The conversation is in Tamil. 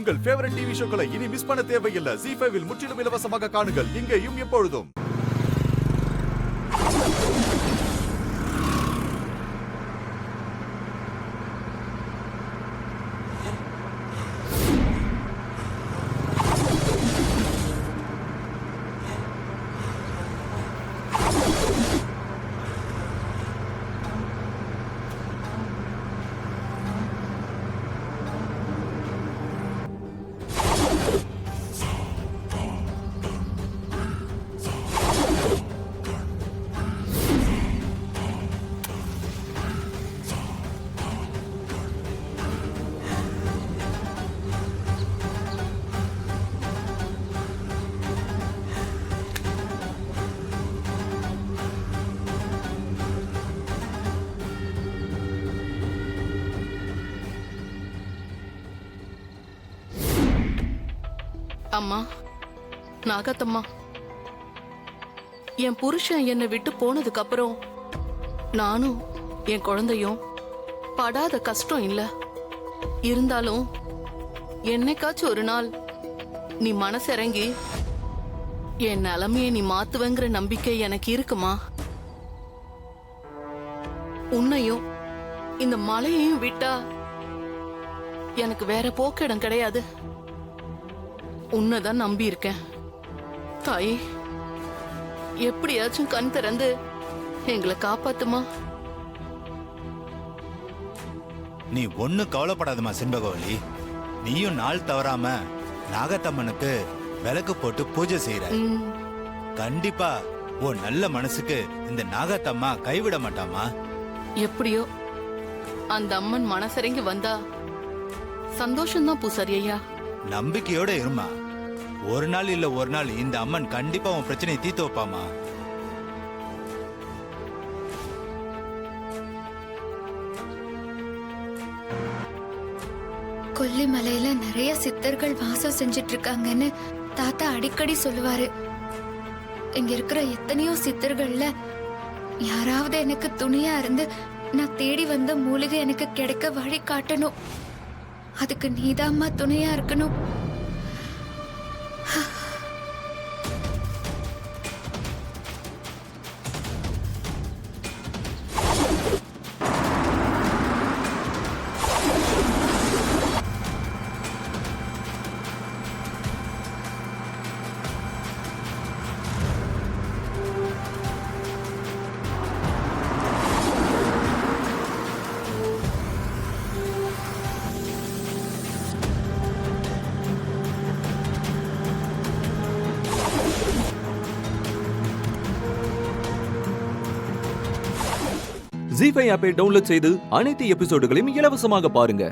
உங்கள் ஃபேவரட் டிவி ஷோக்களை இனி மிஸ் பண்ண தேவையில்லை. ZEE5 இல் முற்றிலும் இலவசமாக காணுங்கள், இங்கேயும் எப்பொழுதும். அம்மா, நாகத்தம்மா, என் புருஷன் என்னை விட்டு போனதுக்கு அப்புறம் நானும் என் குழந்தையும் படாத கஷ்டம் இல்ல. இருந்தாலும் என்னைக்காச்சும் ஒரு நாள் நீ மனசிறங்கி என் நிலைமையை நீ மாத்துவங்கிற நம்பிக்கை எனக்கு இருக்குமா? உன்னையும் இந்த மலையையும் விட்டா எனக்கு வேற போக்கிடம் கிடையாது. உன்னதான் நம்பி இருக்கேன் தாயே. எப்படியாச்சும் கண் திறந்து எங்களை காப்பாத்துமா. நீ ஒண்ணு கவலைப்படாதமா செண்பகவல்லி. நீயும் நாள் தவறாம நாகத்தம்மனுக்கு விளக்கு போட்டு பூஜை செய்யற. கண்டிப்பா உன் நல்ல மனசுக்கு இந்த நாகத்தம்மா கைவிட மாட்டாமா. எப்படியோ அந்த அம்மன் மனசரங்கி வந்தா சந்தோஷம்தான் பூசாரி ஐயா. நம்பிக்கையோட இருமா. ஒரு நாள் இல்ல ஒரு நாள் இந்த அம்மன் கண்டிப்பா உன் பிரச்சனையை தீர்த்து வைப்பாமா. கொல்லிமலையில நிறைய சித்தர்கள் வாசம் செஞ்சிட்டு இருக்காங்கன்னு தாத்தா அடிக்கடி சொல்லுவாரு. இங்க இருக்கிற எத்தனையோ சித்தர்கள்ல யாராவது எனக்கு துணையா இருந்து நான் தேடி வந்த மூலிகை எனக்கு கிடைக்க வழி காட்டணும். அதுக்கு நீதாம்மா துணையா இருக்கணும். ZEE5 ஆப்பை டவுன்லோட் செய்து அனைத்து எபிசோடுகளையும் இலவசமாக பாருங்க.